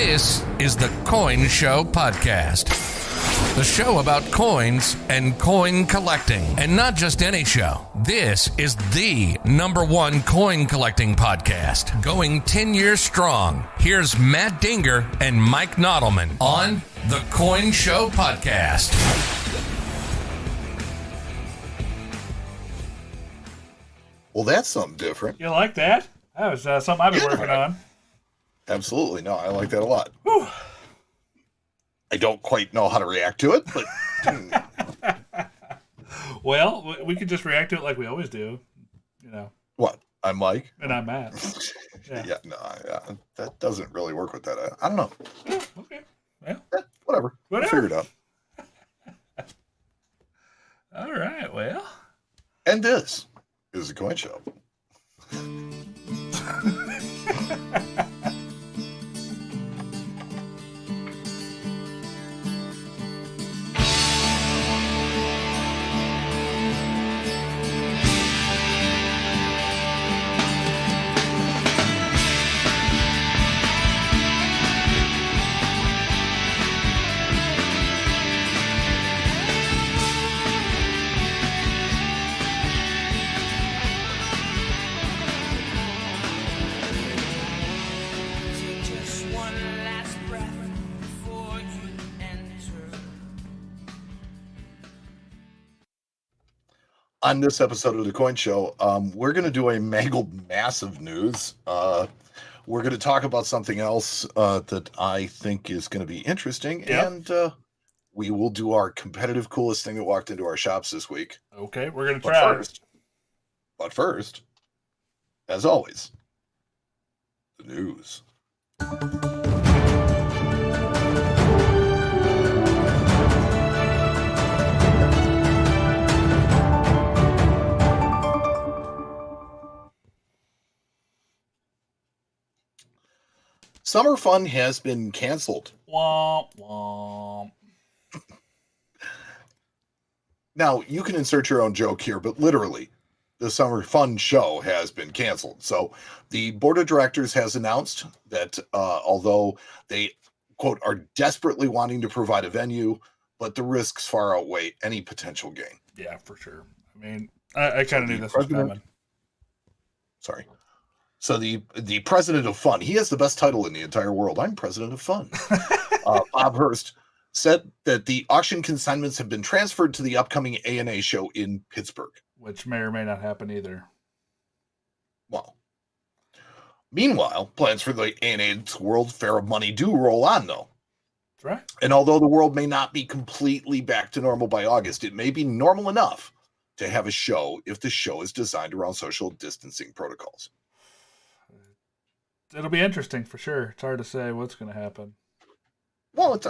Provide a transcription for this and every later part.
This is the Coin Show Podcast. The show about coins and coin collecting. And not just any show. This is the #1 coin collecting podcast, going 10 years strong. Here's Matt Dinger and Mike Nodelman on the Coin Show Podcast. Well, that's something different. You like that? That was something I've been working on. Absolutely. No, I like that a lot. Whew. I don't quite know how to react to it, but... Well, we could just react to it like we always do, you know. What? I'm Mike? And I'm Matt. Yeah, that doesn't really work with that. I don't know. Yeah, okay. Well, Whatever. We'll figure it out. All right, well. And this is the Coin Show. On this episode of the Coin Show, we're going to do a mangled massive news. We're going to talk about something else that I think is going to be interesting, Yep. and we will do our competitive coolest thing that walked into our shops this week. Okay, we're going to try. But first, as always, the news. Summer Fun has been canceled. Womp, womp. Now, you can insert your own joke here, but literally, the Summer Fun show has been canceled. So the board of directors has announced that although they, quote, are desperately wanting to provide a venue, but the risks far outweigh any potential gain. Yeah, for sure. I mean, I kind of knew this was coming. Sorry. So the president of fun, he has the best title in the entire world. I'm president of fun. Bob Hurst said that the auction consignments have been transferred to the upcoming ANA show in Pittsburgh. Which may or may not happen either. Well, meanwhile, plans for the ANA's World Fair of Money do roll on, though. That's right. And although the world may not be completely back to normal by August, it may be normal enough to have a show if the show is designed around social distancing protocols. It'll be interesting for sure. It's hard to say what's going to happen. Well,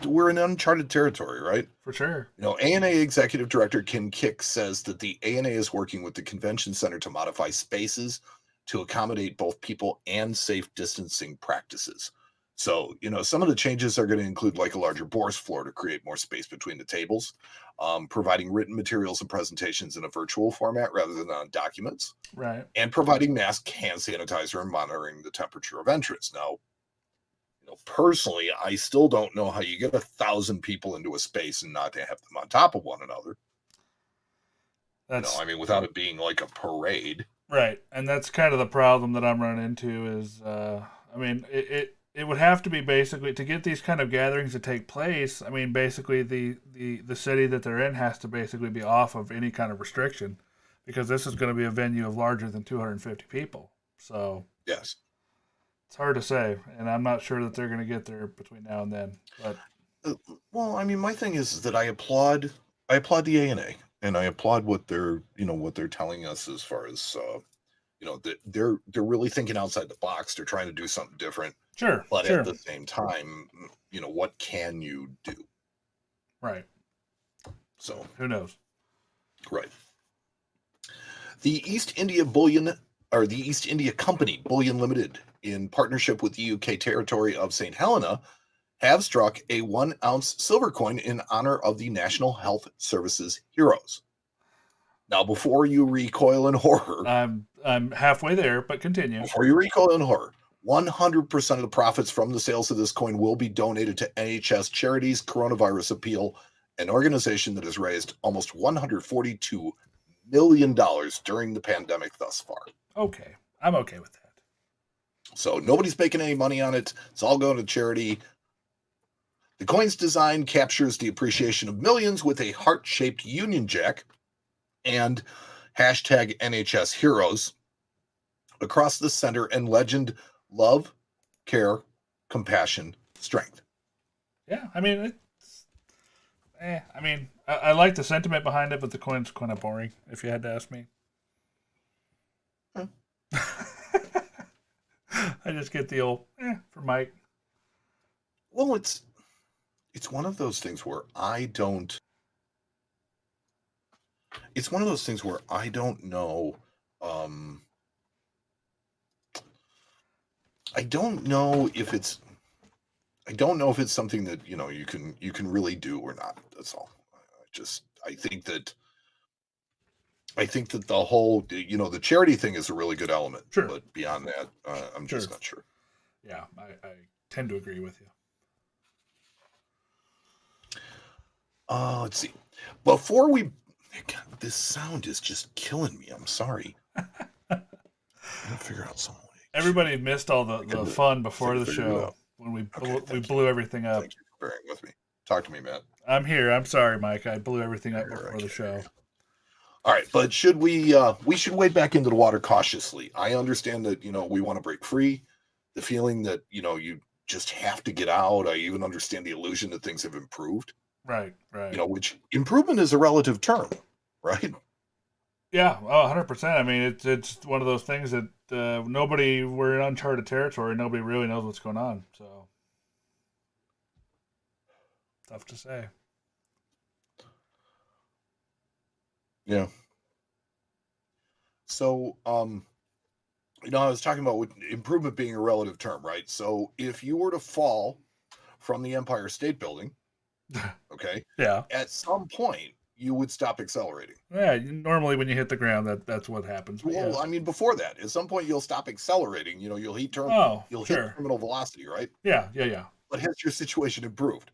we're in uncharted territory, right? For sure. You know, ANA Executive Director Kim Kick says that the ANA is working with the convention center to modify spaces to accommodate both people and safe distancing practices. So, you know, some of the changes are going to include like a larger Boris floor to create more space between the tables, providing written materials and presentations in a virtual format rather than on documents, Right. and providing mask, hand sanitizer, and monitoring the temperature of entrance. Now, you know, personally, I still don't know how you get 1,000 people into a space and not to have them on top of one another. That's Without it being like a parade. right. And that's kind of the problem that I'm running into is, it would have to be basically to get these kind of gatherings to take place. I mean, basically the city that they're in has to basically be off of any kind of restriction because this is going to be a venue of larger than 250 people. So Yes. it's hard to say, and I'm not sure that they're going to get there between now and then. But Well, I mean, my thing is that I applaud the ANA, and I applaud what they're telling us as far as that they're really thinking outside the box. They're trying to do something different. sure, But sure, at the same time, what can you do? right. So, Who knows? right. The East India Company, Bullion Limited, in partnership with the UK territory of St. Helena, have struck a 1-ounce silver coin in honor of the National Health Services heroes. Now, before you recoil in horror, I'm halfway there, but continue. 100% of the profits from the sales of this coin will be donated to NHS Charities Coronavirus Appeal, an organization that has raised almost $142 million during the pandemic thus far. Okay. I'm okay with that. So nobody's making any money on it. It's all going to charity. The coin's design captures the appreciation of millions with a heart-shaped Union Jack and hashtag NHS Heroes across the center and legend love, care, compassion, strength. Yeah, I mean, I like the sentiment behind it, but the coin's kind of boring, if you had to ask me. Huh. I just get the old, for Mike. Well, it's one of those things where I don't. It's one of those things where I don't know. I don't know if it's something that you can really do or not. That's all. I think that the whole the charity thing is a really good element. Sure. But beyond that, I'm just not sure. Yeah, I tend to agree with you. Let's see. Before we, God, this sound is just killing me. I'm sorry. I'm gonna figure out some way. Everybody missed all the fun before the show when we blew everything up. Thank you for bearing with me. Talk to me, Matt. I'm here. I'm sorry, Mike. I blew everything up before the show. All right, but should we should wade back into the water cautiously. I understand that we want to break free. The feeling that you just have to get out. I even understand the illusion that things have improved. Right. Which improvement is a relative term, right? Yeah, 100%. I mean, it's one of those things that we're in uncharted territory. Nobody really knows what's going on. So tough to say. Yeah. So, I was talking about improvement being a relative term, right? So if you were to fall from the Empire State Building, okay, yeah, at some point you would stop accelerating. Yeah, normally when you hit the ground, that's what happens. Well, yeah. I mean, before that, at some point you'll stop accelerating. You'll hit terminal velocity, right? Yeah. But has your situation improved?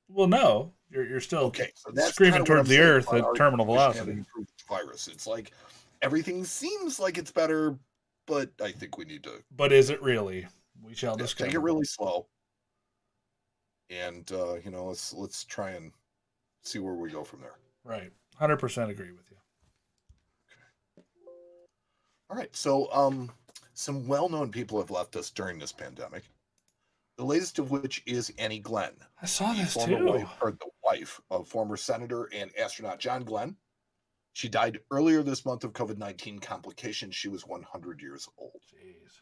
Well, no, you're still okay. So that's screaming towards the earth at terminal velocity. Virus. It's like everything seems like it's better, but I think we need to. But is it really? We shall discover. Take it really slow, and let's try and see where we go from there. Right, 100% agree with you. Okay. All right, so some well-known people have left us during this pandemic. The latest of which is Annie Glenn. I saw this too. The wife of former Senator and astronaut John Glenn. She died earlier this month of COVID-19 complications. She was 100 years old. Jeez.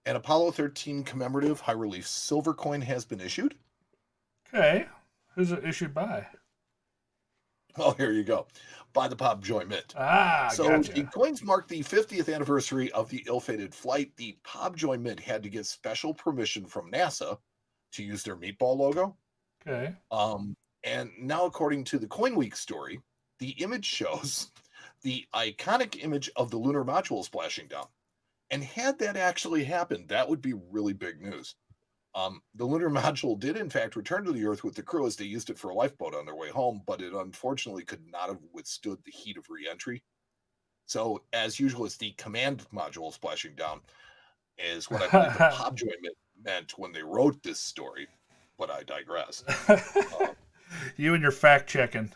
An Apollo 13 commemorative high-relief silver coin has been issued. Okay. Who's it issued by? Oh, here you go. By the Pobjoy Mint. So gotcha. the coins mark the 50th anniversary of the ill-fated flight. The Pobjoy Mint had to get special permission from NASA to use their meatball logo. Okay. And now, according to the Coin Week story, the image shows the iconic image of the lunar module splashing down. And had that actually happened, that would be really big news. The lunar module did, in fact, return to the Earth with the crew as they used it for a lifeboat on their way home, but it unfortunately could not have withstood the heat of re-entry. So, as usual, it's the command module splashing down, is what I believe the Pobjoy meant when they wrote this story. But I digress. You and your fact checking.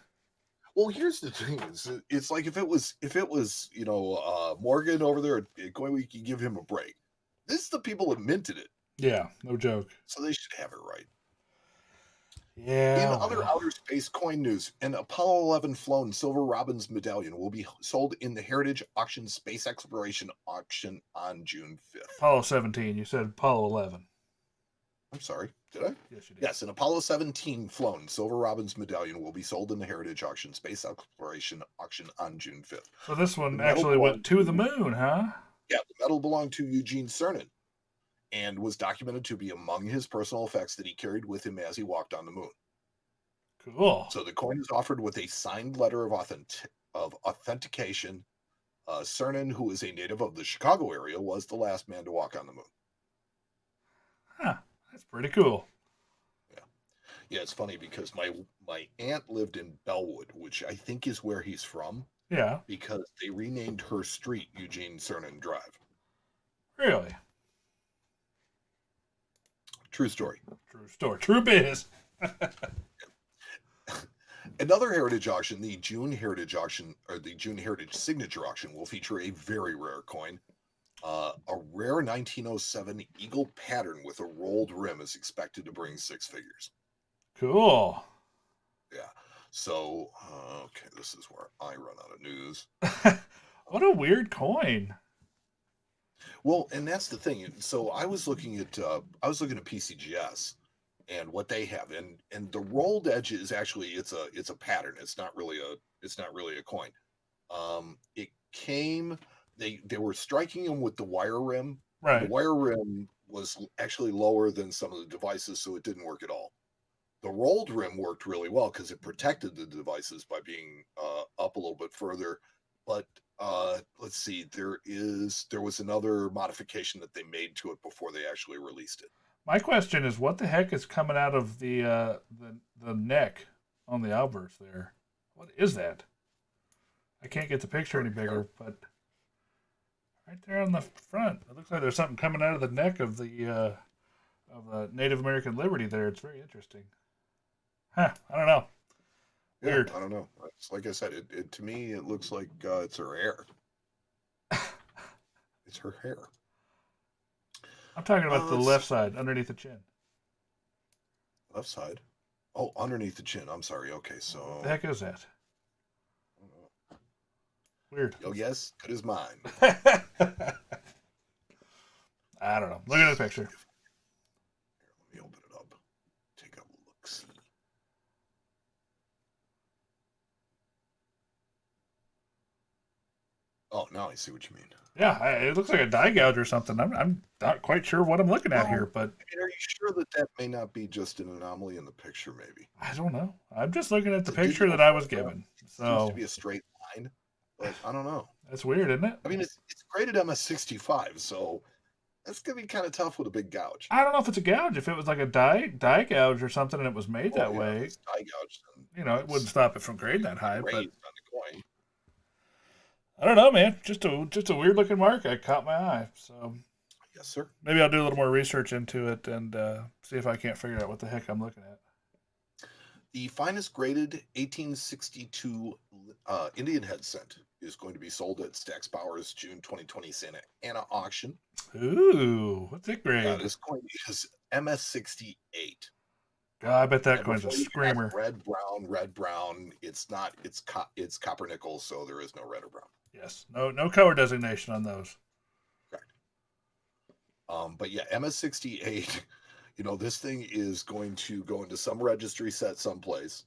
Well, here's the thing: it's like if it was Morgan over there at Coin Week, you give him a break. This is the people that minted it. Yeah, no joke. So they should have it right. Yeah. In other outer space coin news, an Apollo 11 flown Silver Robins medallion will be sold in the Heritage Auction Space Exploration Auction on June 5th. Apollo 17. You said Apollo 11. I'm sorry. Did I? Yes, you did. Yes, an Apollo 17 flown Silver Robins medallion will be sold in the Heritage Auction Space Exploration Auction on June 5th. So this one actually went to the moon, huh? Yeah, the medal belonged to Eugene Cernan and was documented to be among his personal effects that he carried with him as he walked on the moon. Cool. So the coin is offered with a signed letter of authentication Cernan, who is a native of the Chicago area, was the last man to walk on the moon. Huh. That's pretty cool. Yeah, it's funny because my aunt lived in Bellwood, which I think is where he's from, Yeah. because they renamed her street Eugene Cernan Drive. Really? True story. True story. True biz. Another heritage auction, the June Heritage Auction, or the June Heritage Signature Auction, will feature a very rare coin. A rare 1907 eagle pattern with a rolled rim is expected to bring 6 figures. Cool. Yeah. So, okay, this is where I run out of news. What a weird coin. Well, and that's the thing. So I was looking at PCGS and what they have, and the rolled edge is actually it's a pattern. It's not really a coin. It came they were striking them with the wire rim. Right. The wire rim was actually lower than some of the devices, so it didn't work at all. The rolled rim worked really well because it protected the devices by being up a little bit further. But let's see, there was another modification that they made to it before they actually released it. My question is, what the heck is coming out of the neck on the Albers there? What is that? I can't get the picture any bigger, but right there on the front, it looks like there's something coming out of the neck of the Native American Liberty there. It's very interesting. Huh? I don't know. Weird. Yeah, I don't know. It's like I said, it to me it looks like it's her hair. It's her hair. I'm talking about the left side, underneath the chin. Left side. Oh, underneath the chin. I'm sorry. Okay, so What the heck is that? Weird. Oh yes, good as mine. I don't know. Look at the picture. Here, let me open it up. Take a look. See. Oh, now I see what you mean. Yeah, it looks like a die gouge or something. I'm not quite sure what I'm looking at here, but I mean, are you sure that may not be just an anomaly in the picture? Maybe. I don't know. I'm just looking at the picture that I was given. It seems So to be a straight line, but I don't know. that's weird, isn't it? I mean, it's graded MS65, so that's gonna be kind of tough with a big gouge. I don't know if it's a gouge. If it was like a die gouge or something, and it was made that Yeah, way, if it's die gouged, then it wouldn't stop it from grading that high. raised But on the coin. I don't know, man. Just a weird looking mark. I caught my eye. So Yes, sir. maybe I'll do a little more research into it and see if I can't figure out what the heck I'm looking at. The finest graded 1862 Indian head cent is going to be sold at Stack's Bowers June 2020 Santa Ana auction. Ooh, what's it grade? This coin is MS68. God, I bet that And coin's a before you screamer. ask red brown. It's not. It's copper nickel, so there is no red or brown. Yes, no color designation on those. Correct. But yeah, MS68. This thing is going to go into some registry set someplace.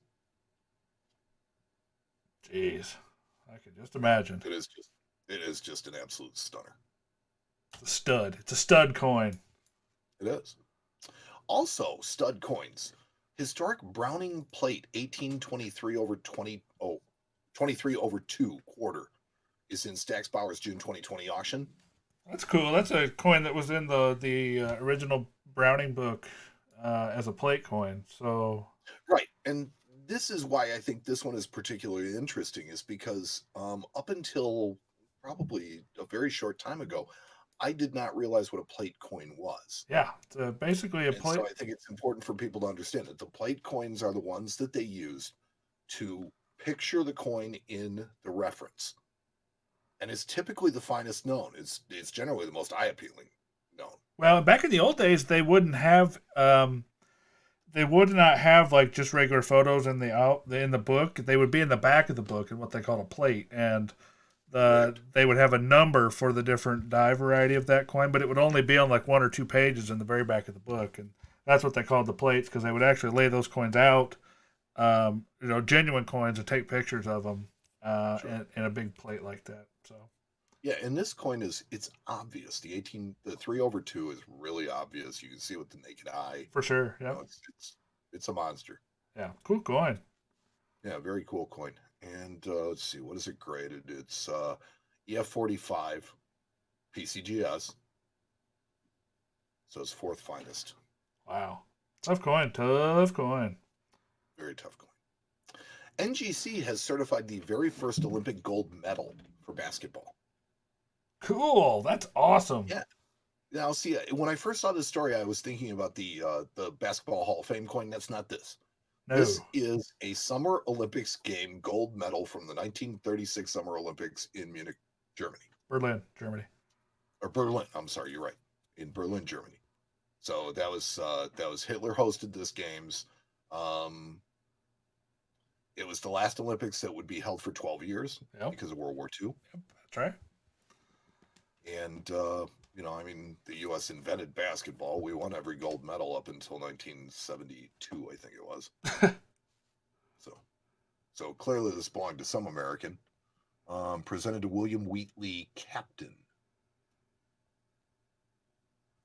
Jeez, I can just imagine. It is just an absolute stunner. It's a stud. It's a stud coin. It is. Also, stud coins. Historic Browning plate 1823 over 23 over 2 quarter is in Stack's Bowers June 2020 auction. That's cool. That's a coin that was in the original Browning book as a plate coin. So Right. And this is why I think this one is particularly interesting, is because up until probably a very short time ago, I did not realize what a plate coin was. yeah, it's basically a And plate. so I think it's important for people to understand that the plate coins are the ones that they use to picture the coin in the reference. And it's typically the finest known. It's generally the most eye-appealing known. Well, back in the old days, they wouldn't have. They would not have like just regular photos in the book. They would be in the back of the book in what they call a plate, and they would have a number for the different die variety of that coin, but it would only be on like 1 or 2 pages in the very back of the book, and that's what they called the plates, because they would actually lay those coins out, genuine coins, and take pictures of them in a big plate like that. So Yeah, and this coin it's obvious. The 3 over 2 is really obvious. You can see it with the naked eye. for sure, yeah, It's a monster. yeah, cool coin. Yeah, very cool coin. And let's see, what is it graded? It's EF45, PCGS. So it's fourth finest. Wow. Tough coin. Tough coin. Very tough coin. NGC has certified the very first Olympic gold medal for basketball. Cool. That's awesome. Yeah. Now, see, when I first saw this story, I was thinking about the Basketball Hall of Fame coin. That's not this. No. This is a Summer Olympics game gold medal from the 1936 Summer Olympics in Munich, Germany. Berlin, Germany. Or Berlin. I'm sorry, you're right. In Berlin, Germany. So that was Hitler hosted this games. It was the last Olympics that would be held for 12 years because of World War II. Yep, that's right. And I mean, the U.S. invented basketball. We won every gold medal up until 1972, I think it was. So clearly this belonged to some American. Presented to William Wheatley, captain.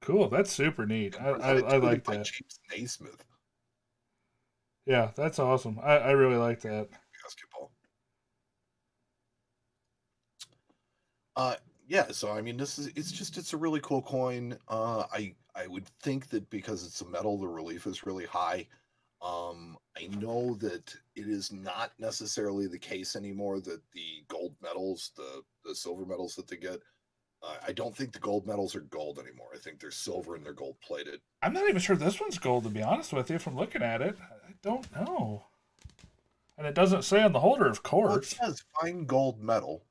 Cool. That's super neat. I like that. James Naismith. Yeah, that's awesome. I really like that. Basketball. Yeah, so I mean, it's a really cool coin. I would think that because it's a metal, the relief is really high. I know that it is not necessarily the case anymore that the gold medals, the silver medals that they get, I don't think the gold medals are gold anymore. I think they're silver and they're gold plated. I'm not even sure this one's gold, to be honest with you, from looking at it. I don't know. And it doesn't say on the holder, of course. Well, it says fine gold medal.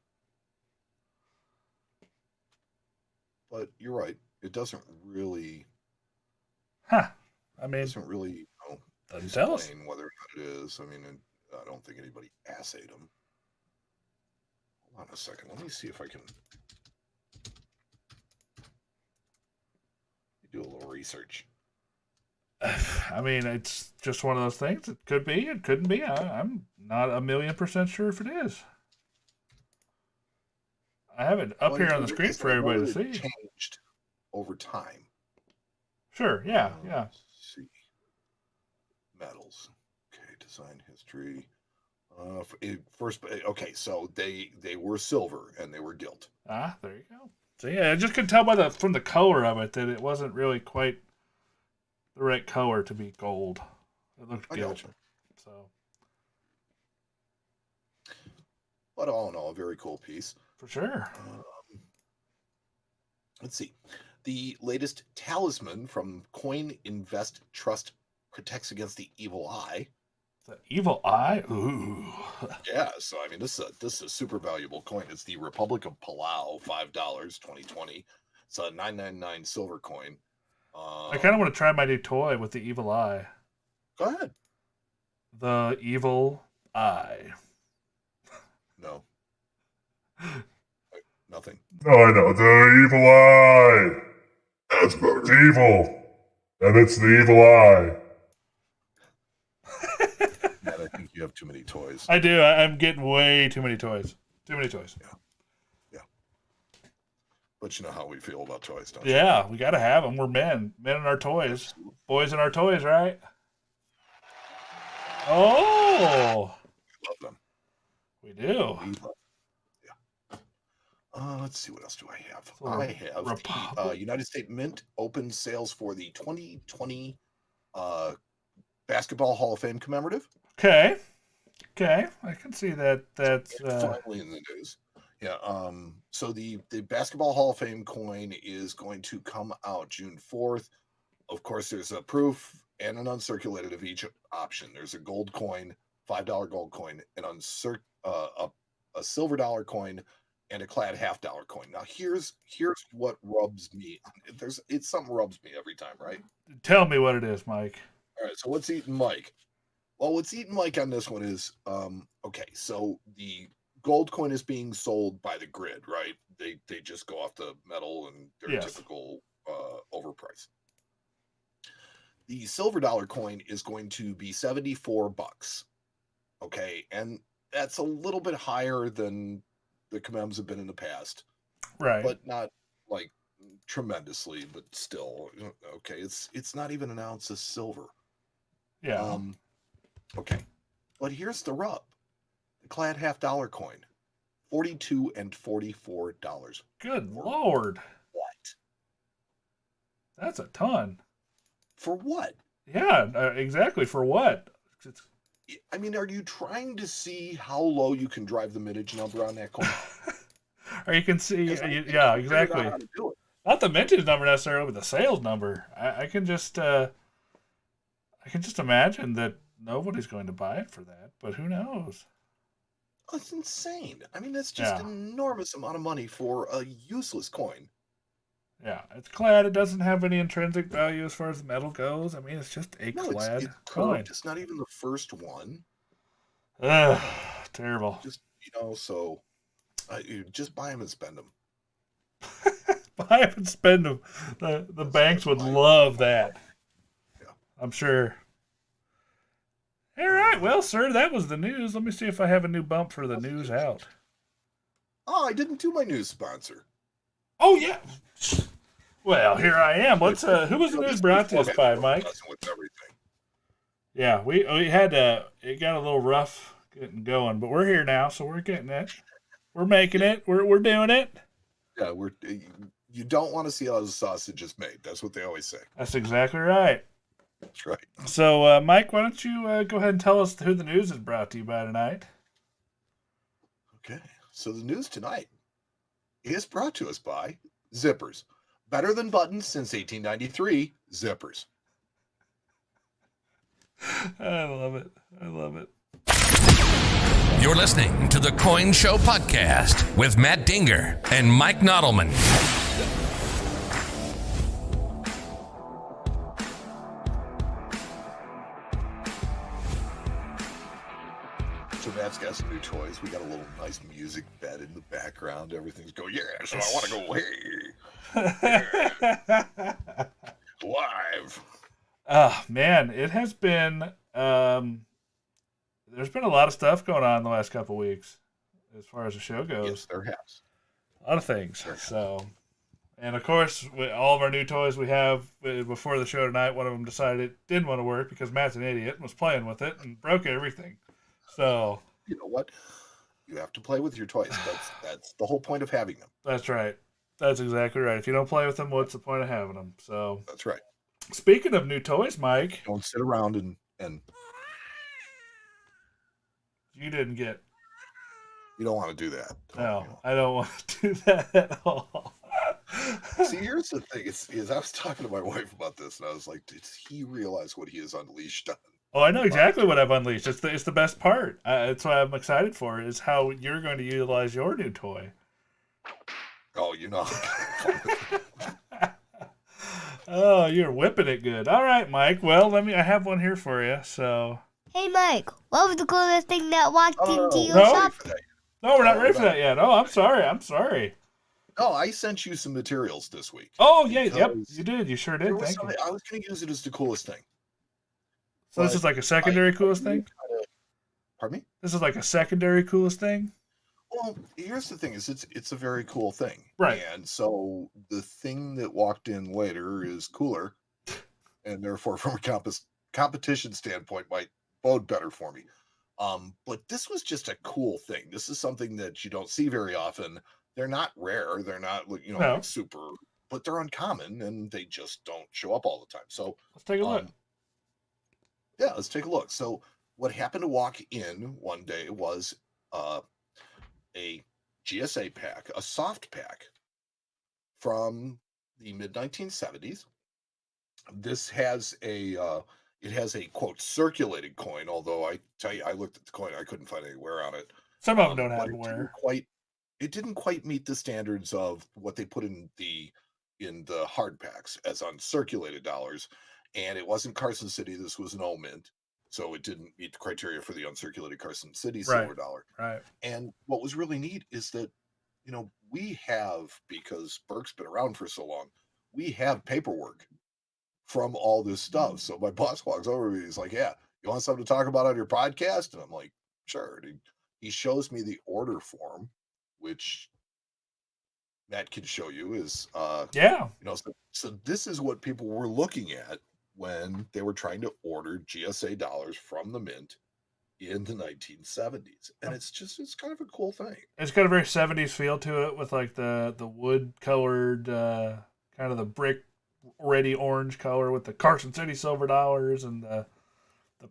But you're right. It doesn't really. Huh. I mean, it doesn't really explain whether or not it is. I mean, I don't think anybody assayed them. Hold on a second. Let me see if I can do a little research. I mean, it's just one of those things. It could be. It couldn't be. I'm not 1,000,000% sure if it is. I have it up here on the screen for everybody to see. Changed over time. Sure. Yeah. Yeah. Let's see. Medals. Okay. Design history. First. Okay. So they were silver and they were gilt. Ah, there you go. So yeah, I just could tell from the color of it that it wasn't really quite the right color to be gold. It looked gilt. So. But all in all, a very cool piece. For sure. Let's see. The latest talisman from Coin Invest Trust protects against the evil eye. The evil eye? Ooh. Yeah, so I mean, this is a super valuable coin. It's the Republic of Palau, $5, 2020. It's a 999 silver coin. I kind of want to try my new toy with the evil eye. Go ahead. The evil eye. No. Nothing. No, I know. The evil eye. That's better. It's evil. And it's the evil eye. Matt, I think you have too many toys. I do. I'm getting way too many toys. Too many toys. Yeah. But you know how we feel about toys, don't you? Yeah, we got to have them. We're men. Men in our toys. Boys in our toys, right? Oh. We love them. We do. We love them. Let's see, what else do I have? I have the United States Mint opened sales for the 2020 Basketball Hall of Fame commemorative. Okay, I can see that. That's finally in the news. Yeah. So the Basketball Hall of Fame coin is going to come out June 4th. Of course, there's a proof and an uncirculated of each option. There's a gold coin, $5 gold coin, and a silver dollar coin, and a clad $half coin. Now here's what rubs me. It's something rubs me every time, right? Tell me what it is, Mike. All right, so what's eating Mike? Well, what's eating Mike on this one is okay. So the gold coin is being sold by the grid, right? They just go off the metal and their typical overprice. The silver dollar coin is going to be $74. Okay, and that's a little bit higher than the commems have been in the past, right? But not like tremendously, but still okay. It's not even an ounce of silver. Yeah. Okay, but here's the rub: the clad $half coin, $42 and $44. Good Lord. What? That's a ton. For what? Yeah, exactly. For what? It's... I mean, are you trying to see how low you can drive the mintage number on that coin? Or you can see, Because I think yeah, they figured out exactly. how to do it. Not the mintage number necessarily, but the sales number. I can just imagine that nobody's going to buy it for that. But who knows? That's insane. I mean, that's just Yeah. an enormous amount of money for a useless coin. Yeah, it's clad. It doesn't have any intrinsic value as far as the metal goes. I mean, it's just a No, clad it's coin. curved. It's not even the first one. Ugh, terrible. Just, so you just buy them and spend them. Buy them and spend them. The banks would love that. Yeah. I'm sure. All right, well, sir, that was the news. Let me see if I have a new bump for the news out. Oh, I didn't do my news sponsor. Oh yeah. Well, here I am. What's who was the news brought to us by, Mike? With everything. Yeah, we had it got a little rough getting going, but we're here now, so we're getting it. We're making it. We're doing it. Yeah, you don't want to see how the sausage is made. That's what they always say. That's exactly right. That's right. So, Mike, why don't you go ahead and tell us who the news is brought to you by tonight? Okay. So the news tonight is brought to us by Zippers. Better than buttons since 1893. Zippers. I love it. I love it. You're listening to the Coin Show Podcast with Matt Dinger and Mike Nodelman. So Matt's got some new toys. We got a little nice music bed in the background. Everything's going, yeah, so I want to go, hey. Live. Man, it has been there's been a lot of stuff going on the last couple weeks as far as the show goes. Yes, there has. A lot of things. So, and of course, all of our new toys we have before the show tonight, one of them decided it didn't want to work because Matt's an idiot and was playing with it and broke everything. So, you know what? You have to play with your toys. That's the whole point of having them. That's right. That's exactly right. If you don't play with them, what's the point of having them? So, that's right. Speaking of new toys, Mike, don't sit around and you didn't get. You don't want to do that. No, I don't want to do that at all. See, here's the thing: is I was talking to my wife about this, and I was like, "Did he realize what he has unleashed on?" Oh, I know exactly what I've unleashed. It's the best part. That's what I'm excited for. Is how you're going to utilize your new toy. Oh, Oh, you're whipping it good. All right, Mike. Well, I have one here for you. So. Hey, Mike. What was the coolest thing that walked into your no. shop? No, we're not ready for that yet. Oh, I'm sorry. Oh, I sent you some materials this week. Oh, yeah, yep, you did. You sure did. Thank you. I was going to use it as the coolest thing. So this is like a secondary coolest thing? Pardon me? This is like a secondary coolest thing? Well, here's the thing: is it's a very cool thing, right? And so the thing that walked in later is cooler, and therefore, from a competition standpoint, might bode better for me. But this was just a cool thing. This is something that you don't see very often. They're not rare. They're not like super, but they're uncommon, and they just don't show up all the time. So let's take a look. Yeah, let's take a look. So what happened to walk in one day was a GSA pack, a soft pack from the mid 1970s. This has it has a quote circulated coin, although I tell you, I looked at the coin, I couldn't find any wear on it. Some of them don't have wear. It didn't quite meet the standards of what they put in the hard packs as uncirculated dollars, and it wasn't Carson City. This was an O-mint. So it didn't meet the criteria for the uncirculated Carson City silver dollar. Right. And what was really neat is that, we have, because Burke's been around for so long, we have paperwork from all this stuff. So my boss walks over to me. He's like, yeah, you want something to talk about on your podcast? And I'm like, sure. And he shows me the order form, which Matt can show you is, so this is what people were looking at when they were trying to order GSA dollars from the mint in the 1970s. And it's kind of a cool thing. It's got a very 70s feel to it with like the wood colored, kind of the brick ready orange color with the Carson City silver dollars and the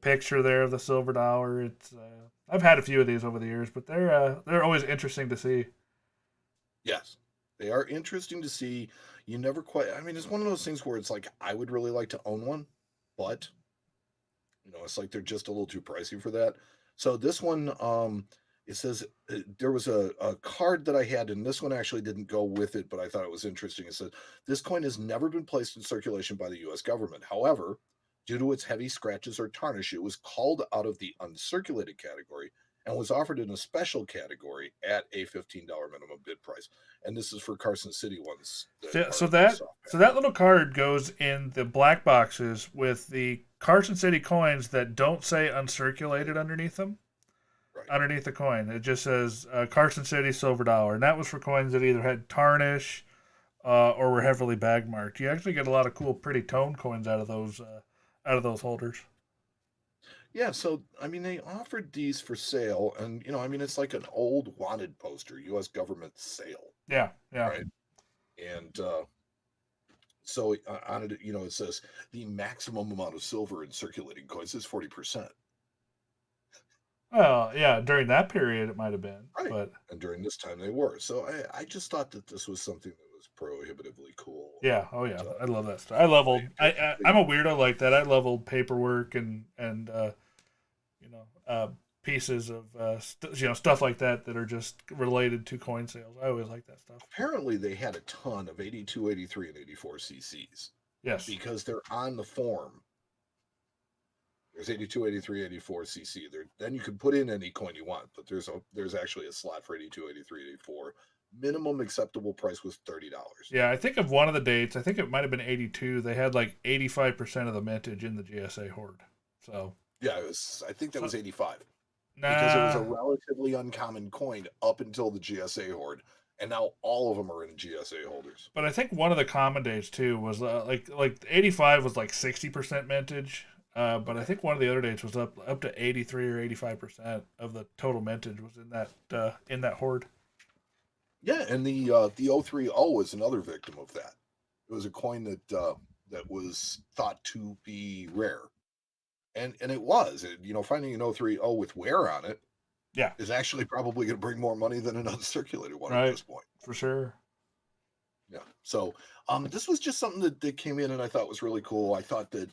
picture there of the silver dollar. It's I've had a few of these over the years, but they're always interesting to see. Yes, they are interesting to see. You never quite, I mean, it's one of those things where it's like, I would really like to own one, but, it's like they're just a little too pricey for that. So this one, it says there was a card that I had, and this one actually didn't go with it, but I thought it was interesting. It says, this coin has never been placed in circulation by the U.S. government. However, due to its heavy scratches or tarnish, it was called out of the uncirculated category and was offered in a special category at a $15 minimum bid price. And this is for Carson City ones. So that little card goes in the black boxes with the Carson City coins that don't say uncirculated underneath them. Right. Underneath the coin, it just says Carson City silver dollar, and that was for coins that either had tarnish or were heavily bag marked. You actually get a lot of cool, pretty tone coins out of those holders. Yeah, so I mean, they offered these for sale, and it's like an old wanted poster, U.S. government sale. Yeah. Right. And so on it, it says the maximum amount of silver in circulating coins is 40%. Well, yeah, during that period it might have been, Right. but And during this time they were. So I just thought that this was something that was prohibitively cool. yeah, oh yeah, I love that stuff. I'm a weirdo like that. I love old paperwork and pieces of stuff like that are just related to coin sales. I always like that stuff. Apparently they had a ton of 82, 83, and 84 CCs. Yes. Because they're on the form. There's 82, 83, 84 CC. Then you can put in any coin you want, but there's actually a slot for 82, 83, 84. Minimum acceptable price was $30. Yeah, I think of one of the dates. I think it might have been 82. They had like 85% of the mintage in the GSA hoard. So yeah, I think that was 85. Nah, Because it was a relatively uncommon coin up until the GSA hoard, and now all of them are in GSA holders. but I think one of the common dates too was like 85 was like 60% mintage. But I think one of the other dates was up to 83 or 85% of the total mintage was in that hoard. Yeah, and the 030 is another victim of that. It was a coin that was thought to be rare, and it was. Finding an 030 with wear on it, yeah, is actually probably going to bring more money than an uncirculated one right, at this point. For sure. Yeah. So this was just something that came in, and I thought was really cool. I thought that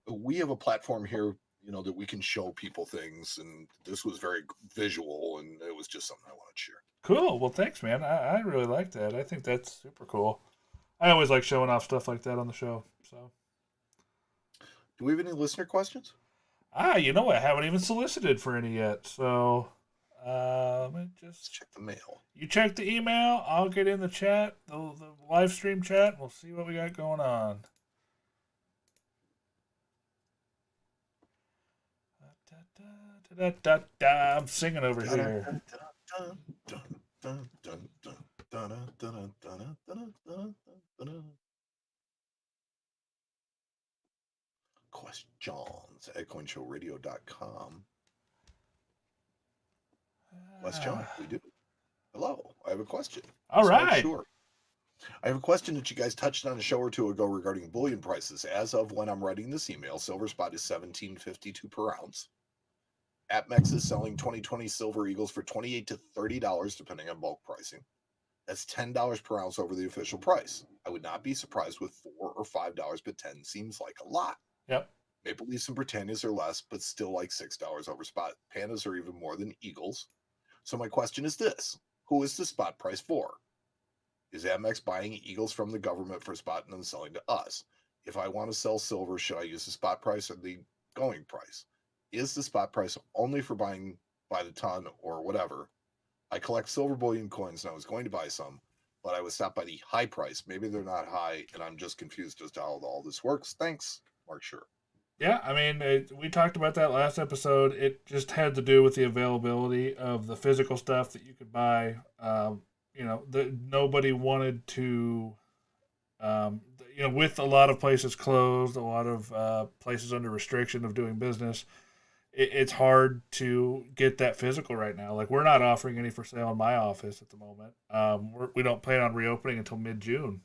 we have a platform here, that we can show people things, and this was very visual, and it was just something I wanted to share. Cool. Well, thanks, man. I really like that. I think that's super cool. I always like showing off stuff like that on the show. So, do we have any listener questions? I haven't even solicited for any yet. So, let me Let's check the mail. You check the email. I'll get in the chat, the live stream chat. And we'll see what we got going on. I'm singing over here. Questions at coinshowradio.com. Question, we do. Hello, I have a question. All right. Sure. I have a question that you guys touched on a show or two ago regarding bullion prices. As of when I'm writing this email, silver spot is $17.52 per ounce. APMEX is selling 2020 silver eagles for $28 to $30, depending on bulk pricing. That's $10 per ounce over the official price. I would not be surprised with $4 or $5, but 10 seems like a lot. Yep. Maple Leafs and Britannias are less, but still like $6 over spot. Pandas are even more than eagles. So my question is this: who is the spot price for? Is APMEX buying eagles from the government for spot and then selling to us? If I want to sell silver, should I use the spot price or the going price? Is the spot price only for buying by the ton or whatever? I collect silver bullion coins and I was going to buy some, but I was stopped by the high price. Maybe they're not high and I'm just confused as to how all this works. Thanks, Mark Sure. Yeah, I mean, we talked about that last episode. It just had to do with the availability of the physical stuff that you could buy. Nobody wanted to, with a lot of places closed, a lot of places under restriction of doing business, it's hard to get that physical right now. Like we're not offering any for sale in my office at the moment. We don't plan on reopening until mid-June.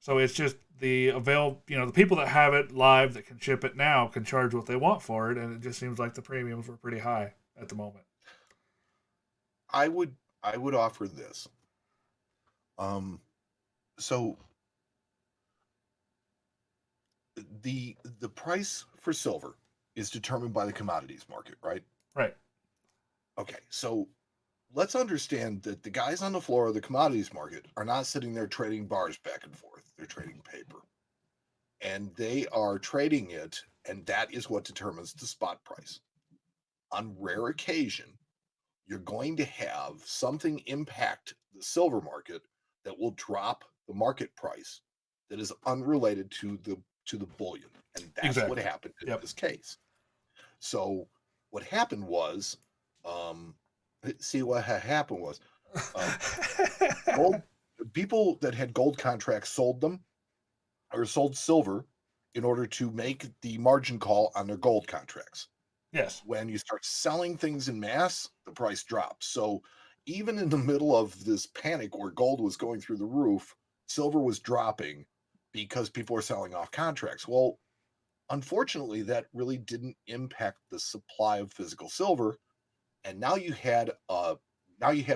So it's just the the people that have it live that can ship it now can charge what they want for it, and it just seems like the premiums were pretty high at the moment. I would offer this. So the price for silver is determined by the commodities market, right? Right. Okay, so let's understand that the guys on the floor of the commodities market are not sitting there trading bars back and forth. They're trading paper. And they are trading it, and that is what determines the spot price. On rare occasion, you're going to have something impact the silver market that will drop the market price that is unrelated to the bullion. And that's Exactly. what happened in Yep. this case. So what happened was, what happened was, gold, people that had gold contracts sold them or sold silver in order to make the margin call on their gold contracts. Yes. When you start selling things in mass, the price drops. So even in the middle of this panic where gold was going through the roof, silver was dropping because people were selling off contracts. Well, unfortunately, that really didn't impact the supply of physical silver, and now you had a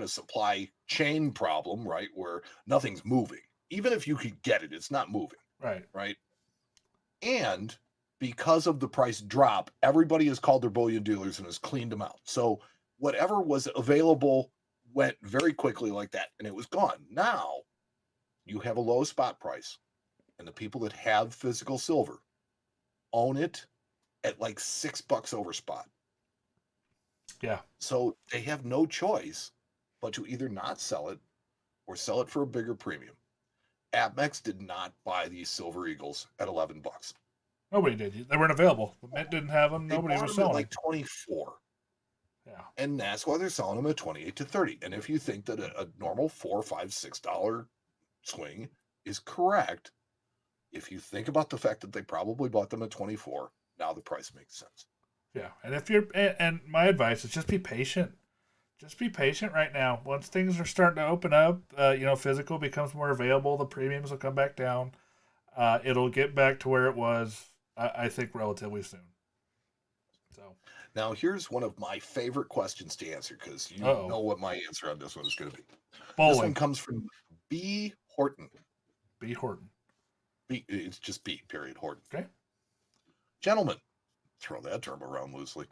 supply chain problem, right, where nothing's moving. Even if you could get it, it's not moving, Right. right? And because of the price drop, everybody has called their bullion dealers and has cleaned them out. So whatever was available went very quickly like that, and it was gone. Now you have a low spot price, and the people that have physical silver own it at like $6 over spot. Yeah. So they have no choice but to either not sell it or sell it for a bigger premium. APMEX did not buy these Silver Eagles at $11. Nobody did. They weren't available. The Mint didn't have them. They Nobody bought was them at selling like 24. Yeah. And that's why they're selling them at 28 to 30. And if you think that a normal $4, $5, $6 swing is correct, if you think about the fact that they probably bought them at 24, now the price makes sense. Yeah. And if you're, and my advice is just be patient. Just be patient right now. Once things are starting to open up, physical becomes more available. The premiums will come back down. It'll get back to where it was, I think, relatively soon. So now here's one of my favorite questions to answer, because you know what my answer on this one is going to be. Bowling. This one comes from B. Horton. B. Horton. B. It's just B. Period. Horton. Okay. Gentlemen, throw that term around loosely.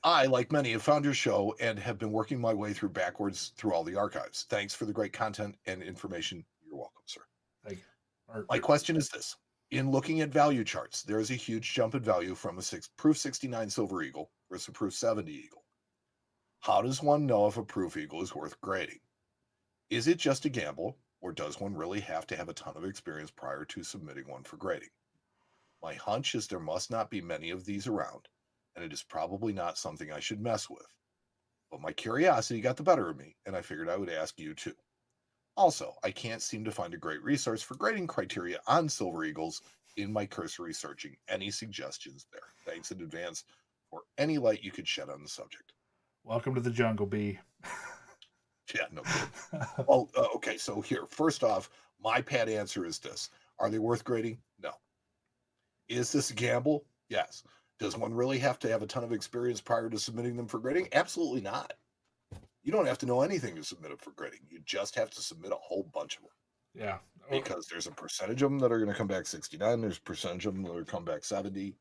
I, like many, have found your show and have been working my way backwards through all the archives. Thanks for the great content and information. You're welcome, sir. Thank you. My question is this. In looking at value charts, there is a huge jump in value from a proof 69 Silver Eagle versus a proof 70 Eagle. How does one know if a proof Eagle is worth grading? Is it just a gamble, or does one really have to have a ton of experience prior to submitting one for grading? My hunch is there must not be many of these around, and it is probably not something I should mess with. But my curiosity got the better of me, and I figured I would ask you too. Also, I can't seem to find a great resource for grading criteria on Silver Eagles in my cursory searching. Any suggestions there? Thanks in advance for any light you could shed on the subject. Welcome to the jungle, B. Yeah, no kidding. Well, okay, so here, first off, my pat answer is this. Are they worth grading? No. Is this a gamble? Yes. Does one really have to have a ton of experience prior to submitting them for grading? Absolutely not. You don't have to know anything to submit them for grading. You just have to submit a whole bunch of them. Yeah. Because there's a percentage of them that are going to come back 69. There's a percentage of them that are come back 70.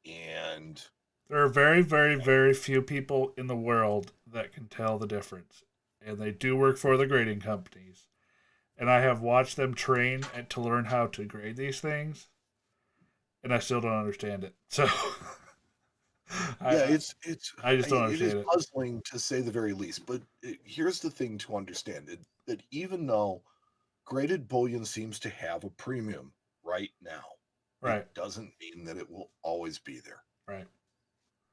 And there are very, very, very few people in the world that can tell the difference. And they do work for the grading companies. And I have watched them train to learn how to grade these things. And I still don't understand it. So I just don't understand it. It is puzzling to say the very least. But here's the thing to understand: that even though graded bullion seems to have a premium right now, it doesn't mean that it will always be there. Right.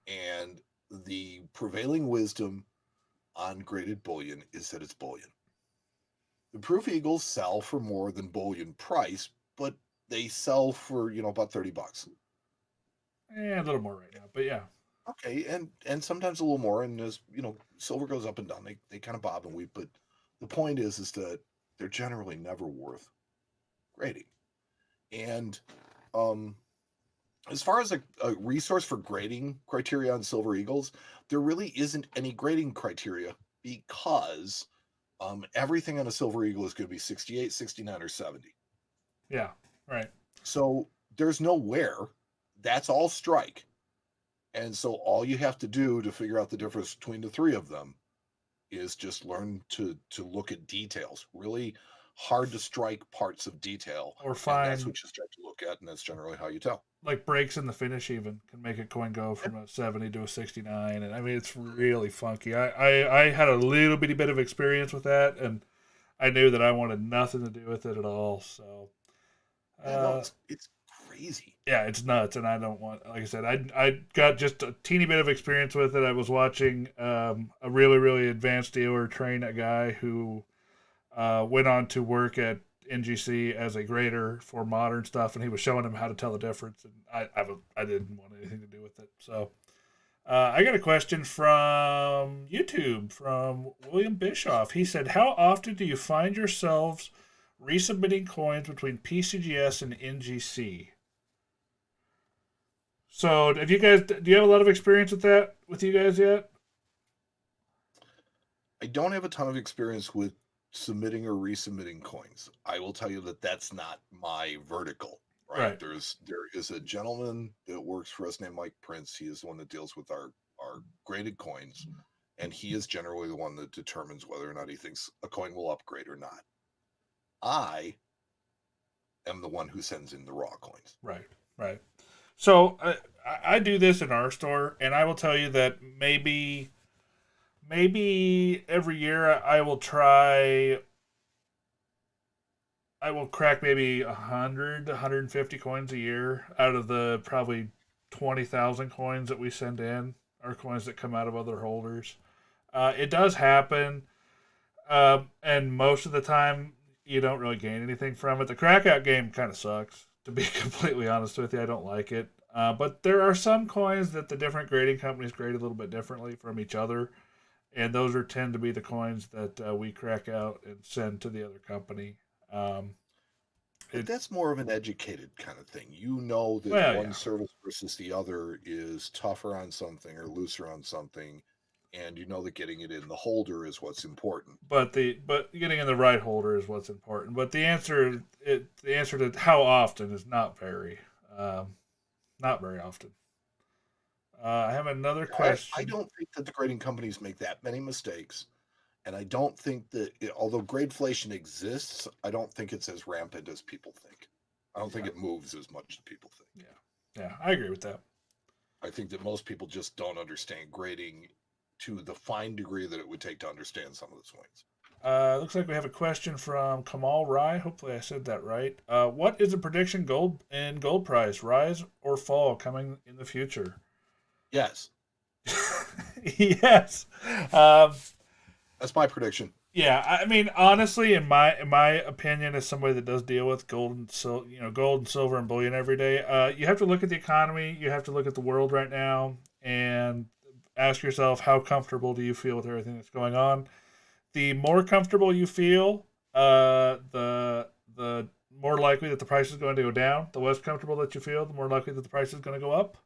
And the prevailing wisdom on graded bullion is that it's bullion. The proof Eagles sell for more than bullion price, but they sell for about $30. A little more right now, but yeah. Okay, and sometimes a little more, and as silver goes up and down, they kind of bob and weave. But the point is that they're generally never worth grading. And as far as a resource for grading criteria on Silver Eagles, there really isn't any grading criteria because everything on a Silver Eagle is going to be 68, 69, or 70. Yeah, right. So there's no where. That's all strike. And so all you have to do to figure out the difference between the three of them is just learn to look at details. Really hard to strike parts of detail. Or and find that's what you start to look at, and that's generally how you tell. like breaks in the finish even can make a coin go from a 70 to a 69, and I mean it's really funky. I had a little bitty bit of experience with that, and I knew that I wanted nothing to do with it at all. So It's crazy. yeah, it's nuts, and I don't want. Like I said, I got just a teeny bit of experience with it. I was watching a really advanced dealer train a guy who went on to work at NGC as a grader for modern stuff, and he was showing him how to tell the difference. And I didn't want anything to do with it. So I got a question from YouTube from William Bischoff. He said, "How often do you find yourselves resubmitting coins between PCGS and NGC?" So, do you have a lot of experience with that with you guys yet? I don't have a ton of experience with submitting or resubmitting coins. I will tell you that that's not my vertical. Right. There is a gentleman that works for us named Mike Prince. He is the one that deals with our graded coins, and he is generally the one that determines whether or not he thinks a coin will upgrade or not. I am the one who sends in the raw coins. Right. So I do this in our store, and I will tell you that maybe every year I will crack maybe 100, 150 coins a year out of the probably 20,000 coins that we send in, or coins that come out of other holders. It does happen, and most of the time you don't really gain anything from it. The crackout game kind of sucks, to be completely honest with you. I don't like it. But there are some coins that the different grading companies grade a little bit differently from each other, and those tend to be the coins that we crack out and send to the other company. That's more of an educated kind of thing. You know that one service versus the other is tougher on something or looser on something, and you know that getting it in the holder is what's important. But getting in the right holder is what's important. But the answer to how often is not very often. I have another question. I don't think that the grading companies make that many mistakes. And I don't think that, although gradeflation exists, I don't think it's as rampant as people think. I don't think it moves as much as people think. Yeah, I agree with that. I think that most people just don't understand grading to the fine degree that it would take to understand some of the swings. Looks like we have a question from Kamal Rai. Hopefully I said that right. What is the prediction gold price, rise or fall coming in the future? Yes. Yes. That's my prediction. Yeah, I mean, honestly, in my opinion, as somebody that does deal with gold and silver and bullion every day, you have to look at the economy. You have to look at the world right now and ask yourself, how comfortable do you feel with everything that's going on? The more comfortable you feel, the more likely that the price is going to go down. The less comfortable that you feel, the more likely that the price is going to go up.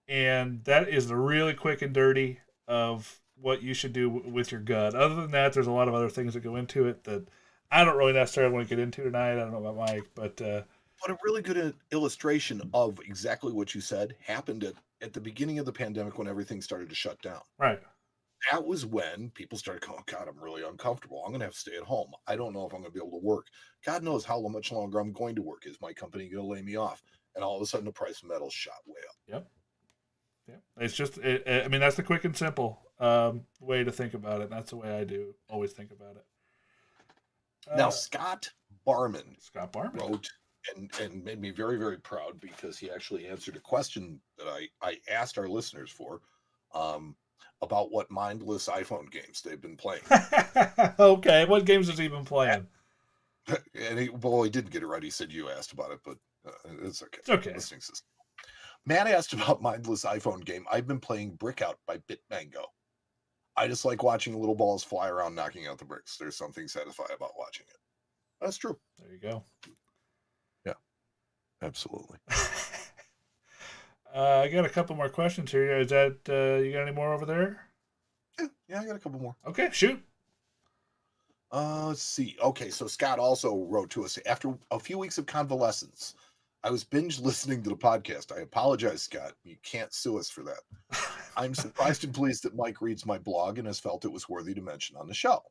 And that is the really quick and dirty of what you should do with your gut. Other than that, there's a lot of other things that go into it that I don't really necessarily want to get into tonight. I don't know about Mike, but a really good illustration of exactly what you said happened at the beginning of the pandemic when everything started to shut down. Right. That was when people started going, God, I'm really uncomfortable. I'm going to have to stay at home. I don't know if I'm going to be able to work. God knows how much longer I'm going to work. Is my company going to lay me off? And all of a sudden, the price of metal shot way up. Yep. It's just, I mean, that's the quick and simple way to think about it. That's the way I do always think about it. Now, Scott Barman wrote and made me very, very proud because he actually answered a question that I asked our listeners for about what mindless iPhone games they've been playing. Okay, what games has he been playing? And he didn't get it right. He said you asked about it, but it's okay. It's okay. Listening system. Matt asked about mindless iPhone game. I've been playing Brick Out by BitMango. I just like watching little balls fly around knocking out the bricks. There's something satisfying about watching it. That's true. There you go. Yeah, absolutely. I got a couple more questions here. Is that you got any more over there? Yeah, I got a couple more. Okay, shoot. Let's see. Okay, so Scott also wrote to us after a few weeks of convalescence. I was binge listening to the podcast. I apologize, Scott. You can't sue us for that. I'm surprised and pleased that Mike reads my blog and has felt it was worthy to mention on the show.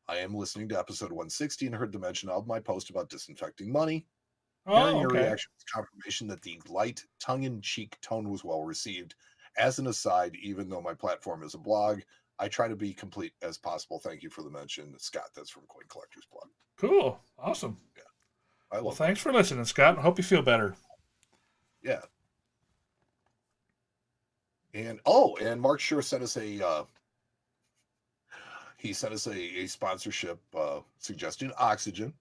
I am listening to episode 160 and heard the mention of my post about disinfecting money. Hearing your reaction was confirmation that the light, tongue-in-cheek tone was well received. As an aside, even though my platform is a blog, I try to be complete as possible. Thank you for the mention, Scott. That's from Coin Collector's Blog. Cool. Awesome. Yeah. Well, thanks for listening, Scott. I hope you feel better. Yeah. And Mark sure sent us a sponsorship suggestion, Oxygen,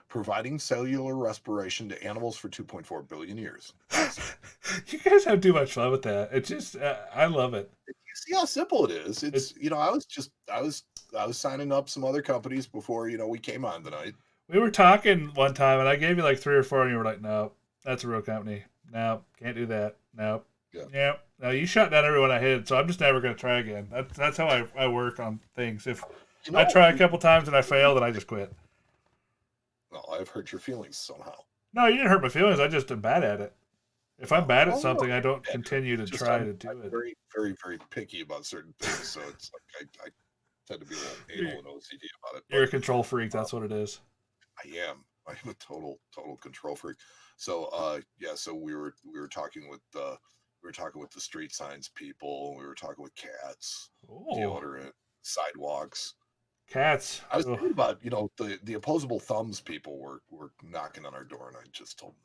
providing cellular respiration to animals for 2.4 billion years. You guys have too much fun with that. It's just I love it. You see how simple it is. It's I was signing up some other companies before we came on tonight. We were talking one time, and I gave you like 3 or 4, and you were like, "No, that's a real company. No, can't do that. No, yeah. No, you shut down everyone I hit, so I'm just never going to try again. That's how I work on things. If I try a couple times and I fail, then I just quit. Well, I've hurt your feelings somehow. No, you didn't hurt my feelings. I just am bad at it. If I'm bad at something, I don't continue to try to do it. Very, very, very picky about certain things, so it's like I tend to be a little anal and OCD about it. You're a control freak. That's what it is. I am a total control freak. So so we were talking with the street signs people. We were talking with cats, deodorant, sidewalks. Cats. I was thinking about the opposable thumbs people were knocking on our door, and I just told them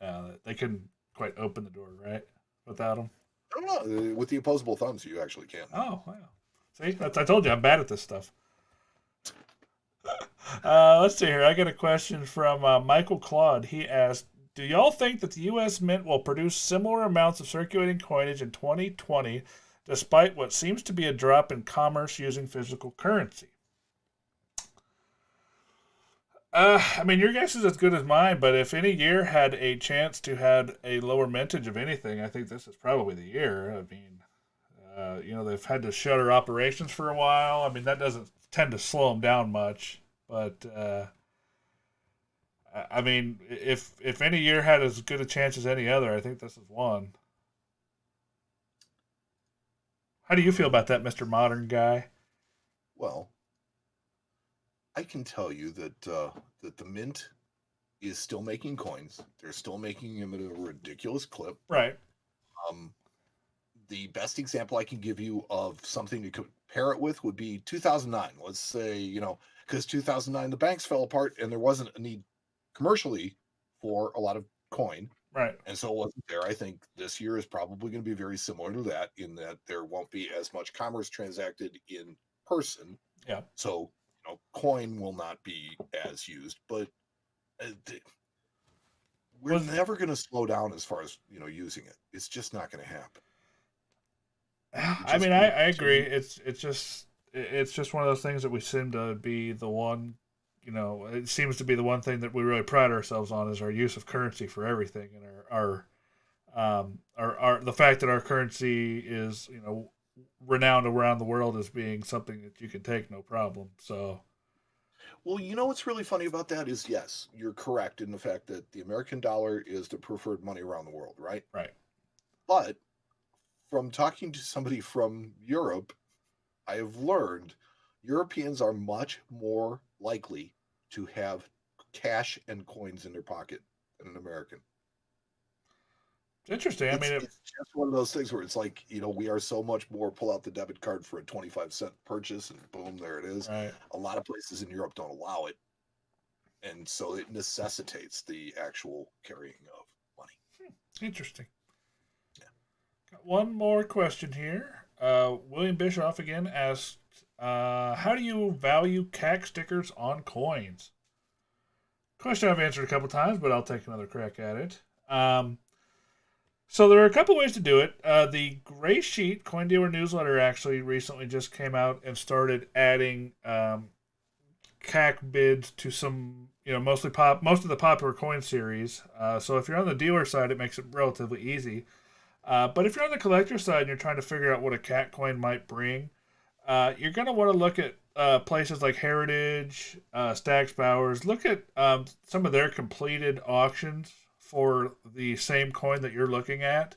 no, they couldn't quite open the door right without them. I don't know. With the opposable thumbs, you actually can. Oh wow! See, I told you I'm bad at this stuff. Let's see here. I got a question from Michael Claude. He asked, do y'all think that the U.S. Mint will produce similar amounts of circulating coinage in 2020, despite what seems to be a drop in commerce using physical currency? I mean, your guess is as good as mine, but if any year had a chance to have a lower mintage of anything, I think this is probably the year. I mean, they've had to shutter operations for a while. I mean, that doesn't tend to slow them down much, but I mean, if any year had as good a chance as any other, I think this is one. How do you feel about that, Mr. Modern Guy? Well, I can tell you that the Mint is still making coins. They're still making them at a ridiculous clip. Right. The best example I can give you of something to compare it with would be 2009. Let's say, because 2009 the banks fell apart and there wasn't a need commercially for a lot of coin. Right. And so it wasn't there. I think this year is probably going to be very similar to that in that there won't be as much commerce transacted in person. Yeah. So, coin will not be as used, but we're never going to slow down as far as, using it. It's just not going to happen. I mean, I agree. It's just one of those things that we seem to be the one, it seems to be the one thing that we really pride ourselves on is our use of currency for everything, and our the fact that our currency is, renowned around the world as being something that you can take no problem. So, well, what's really funny about that is, yes, you're correct in the fact that the American dollar is the preferred money around the world, right? Right. But from talking to somebody from Europe, I have learned Europeans are much more likely to have cash and coins in their pocket than an American. It's interesting. It's just one of those things where it's like, we are so much more pull out the debit card for a 25-cent purchase and boom, there it is. Right. A lot of places in Europe don't allow it. And so it necessitates the actual carrying of money. Interesting. Got one more question here. William Bischoff again asked, how do you value CAC stickers on coins? Question I've answered a couple times, but I'll take another crack at it. So there are a couple ways to do it. The Gray Sheet Coin Dealer newsletter actually recently just came out and started adding CAC bids to some, most of the popular coin series. So if you're on the dealer side, it makes it relatively easy. But if you're on the collector side and you're trying to figure out what a CAC coin might bring, you're going to want to look at places like Heritage, Stax Bowers. Look at some of their completed auctions for the same coin that you're looking at,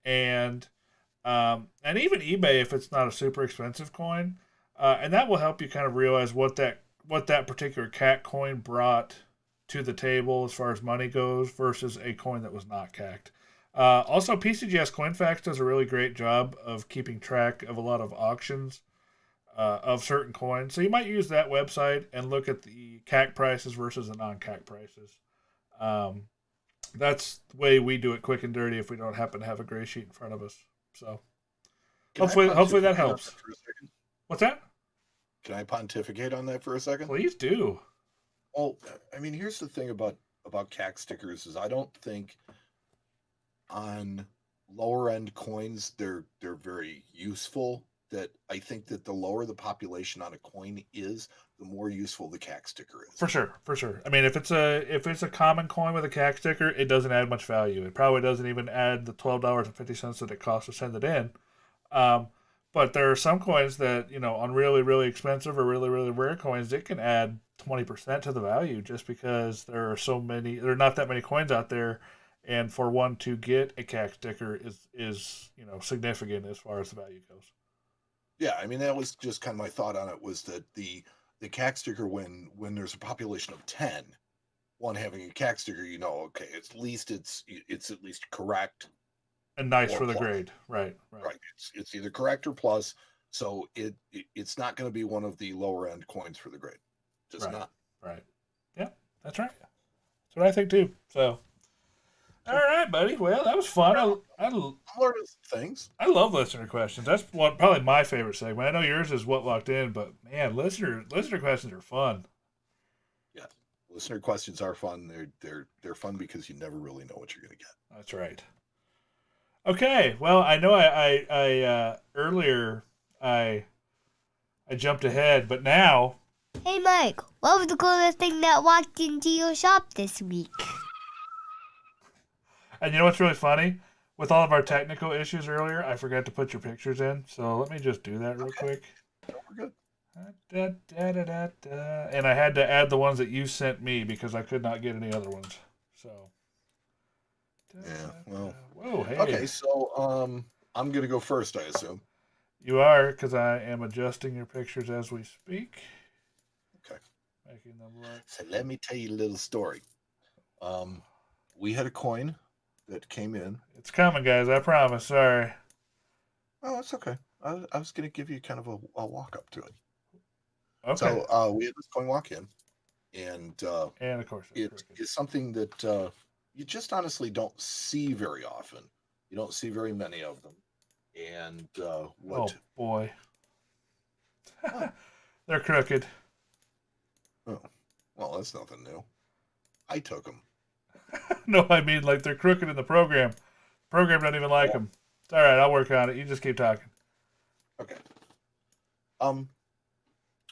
and even eBay if it's not a super expensive coin, and that will help you kind of realize what that particular CAC coin brought to the table as far as money goes versus a coin that was not CAC'd. Also, PCGS CoinFacts does a really great job of keeping track of a lot of auctions of certain coins. So you might use that website and look at the CAC prices versus the non-CAC prices. That's the way we do it quick and dirty if we don't happen to have a Gray Sheet in front of us. So hopefully that helps. What's that? Can I pontificate on that for a second? Please do. Well, I mean, here's the thing about CAC stickers is I don't think on lower end coins they're very useful. That I think that the lower the population on a coin is, the more useful the CAC sticker is. For sure. I mean, if it's a common coin with a CAC sticker, it doesn't add much value. It probably doesn't even add the $12.50 that it costs to send it in. But there are some coins that, on really, really expensive or really, really rare coins, it can add 20% to the value just because there are not that many coins out there, and for one to get a CAC sticker is significant as far as the value goes. Yeah, I mean, that was just kind of my thought on it, was that the CAC sticker, when there's a population of 10, one having a CAC sticker, okay, at least it's at least correct and nice for the plus. grade, right. It's either correct or plus, so it's not going to be one of the lower end coins for the grade, just not. Right. Yeah, that's right. That's what I think too. So. All right, buddy. Well, that was fun. I'm learning some things. I love listener questions. That's probably my favorite segment. I know yours is what walked in, but man, listener questions are fun. Yeah, listener questions are fun. They're fun because you never really know what you're going to get. That's right. Okay. Well, I know I earlier I jumped ahead, but now. Hey, Mike. What was the coolest thing that walked into your shop this week? And you know what's really funny? With all of our technical issues earlier, I forgot to put your pictures in. So let me just do that real quick. We're good. And I had to add the ones that you sent me because I could not get any other ones. So. Yeah. Well. Whoa. Hey. Okay. So I'm gonna go first, I assume. You are, because I am adjusting your pictures as we speak. Okay. Making them look. So let me tell you a little story. We had a coin that came in. It's coming, guys. I promise. Sorry. Oh, it's okay. I was going to give you kind of a walk up to it. Okay. So we had this coin walk in, and of course it is something that you just honestly don't see very often. You don't see very many of them. And what? Oh boy. They're crooked. Oh, well, that's nothing new. I took them. No, I mean, like, they're crooked in the program. Program doesn't even like them. It's all right. I'll work on it. You just keep talking. Okay.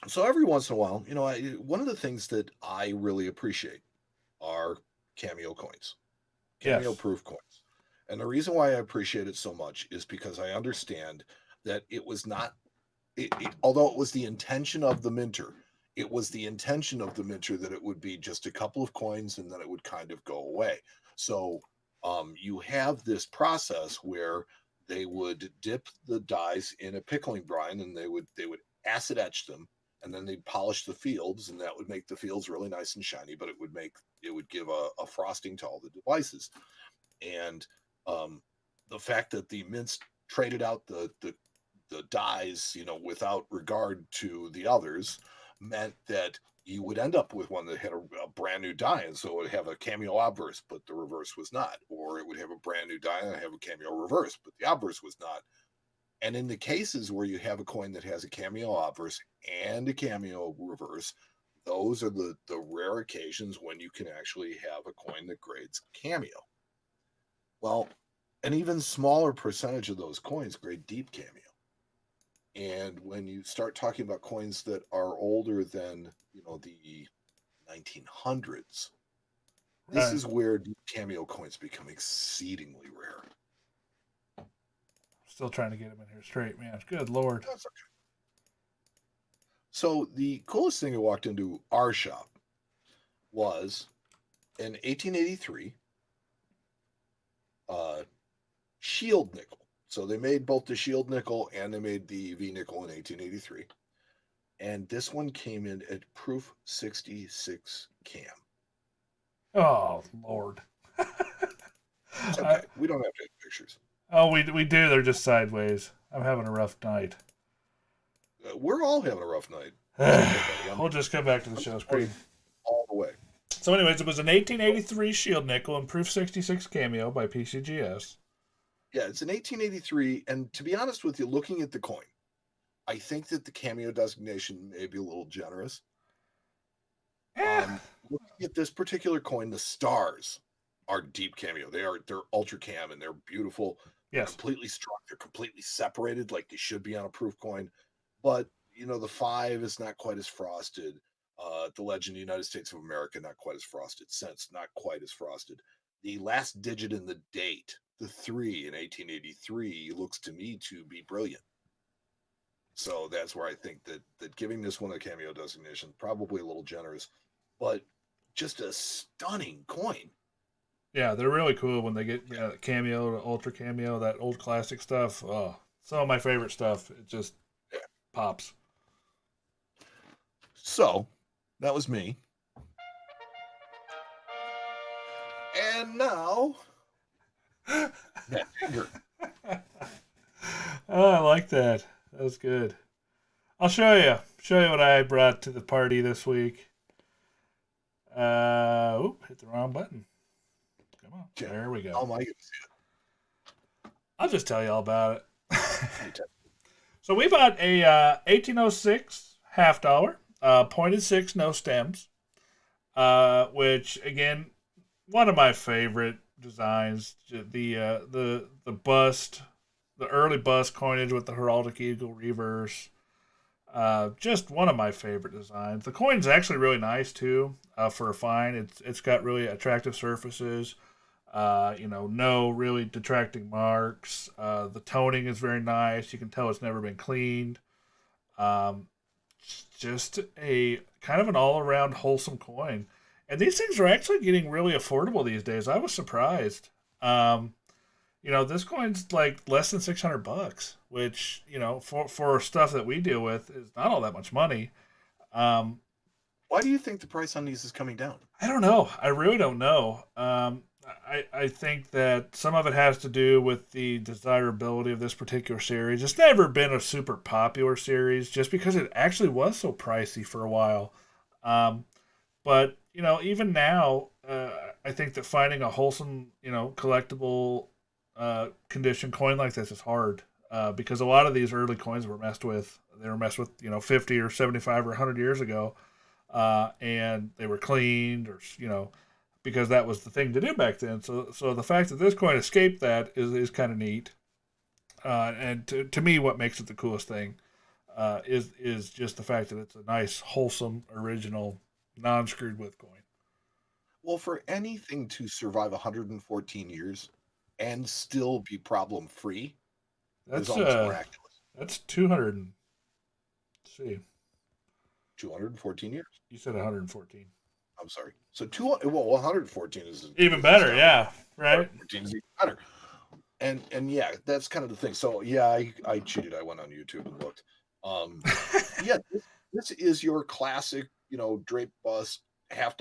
So every once in a while, one of the things that I really appreciate are cameo coins, cameo-proof coins. And the reason why I appreciate it so much is because I understand that it was not, although it was the intention of the minter, that it would be just a couple of coins and then it would kind of go away. So you have this process where they would dip the dies in a pickling brine and they would acid etch them, and then they'd polish the fields, and that would make the fields really nice and shiny, but it would give a frosting to all the devices. And the fact that the mints traded out the dies, without regard to the others, meant that you would end up with one that had a brand new die, and so it would have a cameo obverse, but the reverse was not. Or it would have a brand new die and have a cameo reverse, but the obverse was not. And in the cases where you have a coin that has a cameo obverse and a cameo reverse, those are the rare occasions when you can actually have a coin that grades cameo. Well, an even smaller percentage of those coins grade deep cameo. And when you start talking about coins that are older than, the 1900s, this Right. is where deep cameo coins become exceedingly rare. Still trying to get him in here straight, man. Good Lord. That's okay. So the coolest thing that walked into our shop was in 1883, shield nickel. So they made both the shield nickel and they made the V nickel in 1883. And this one came in at proof 66 cam. Oh, Lord. It's okay. We don't have to have pictures. Oh, we do. They're just sideways. I'm having a rough night. We're all having a rough night. We'll just come back to the show screen. All the way. So anyways, it was an 1883 shield nickel and proof 66 cameo by PCGS. Yeah, it's an 1883. And to be honest with you, looking at the coin, I think that the cameo designation may be a little generous. Looking at this particular coin, the stars are deep cameo. They're ultra cam and they're beautiful. They're Yes. completely strong. They're completely separated like they should be on a proof coin. But the 5 is not quite as frosted. The Legend United States of America, not quite as frosted. Cents, not quite as frosted. The last digit in the date, the 3 in 1883, looks to me to be brilliant. So that's where I think that giving this one a cameo designation, probably a little generous, but just a stunning coin. Yeah, they're really cool when they get cameo to ultra cameo, that old classic stuff. Oh, some of my favorite stuff. It just pops. So that was me. And now that finger. Oh, I like that. That was good. I'll show you what I brought to the party this week. Hit the wrong button. Come on. Yeah. There we go. How am I going to see I'll just tell you all about it. it? So we bought a 1806 $half, pointed 6, no stems, which again, one of my favorite designs. The bust, the early bust coinage with the heraldic eagle reverse. Just one of my favorite designs. The coin's actually really nice too. For a fine, it's got really attractive surfaces. No really detracting marks. The toning is very nice. You can tell it's never been cleaned. Just a kind of an all-around wholesome coin. And these things are actually getting really affordable these days. I was surprised. This coin's like less than $600, which, for stuff that we deal with is not all that much money. Why do you think the price on these is coming down? I don't know. I really don't know. I think that some of it has to do with the desirability of this particular series. It's never been a super popular series just because it actually was so pricey for a while. But, even now, I think that finding a wholesome, collectible condition coin like this is hard because a lot of these early coins were messed with. They were messed with, 50 or 75 or 100 years ago. And they were cleaned or, because that was the thing to do back then. So the fact that this coin escaped that is kind of neat. And to me, what makes it the coolest thing is just the fact that it's a nice, wholesome, original, non-screwed with coin. Well, for anything to survive 114 years and still be problem free is That's almost miraculous. That's 200. Let's see, 214 years. you said 114. I'm sorry. So 114 is Even better, yeah, right. 114 is even better. And yeah, that's kind of the thing. So yeah, I cheated. I went on YouTube and looked. Yeah, this is your classic, drape bust $half.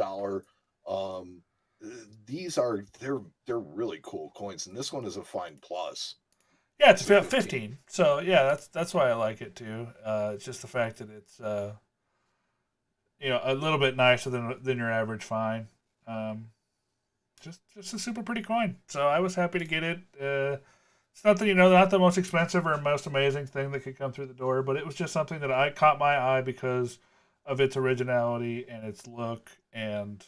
These are they're really cool coins, and this one is a fine plus. Yeah, it's 15. So yeah, that's why I like it too. It's just the fact that it's a little bit nicer than your average fine. Just a super pretty coin. So I was happy to get it. It's nothing, not the most expensive or most amazing thing that could come through the door, but it was just something that I caught my eye because of its originality and its look, and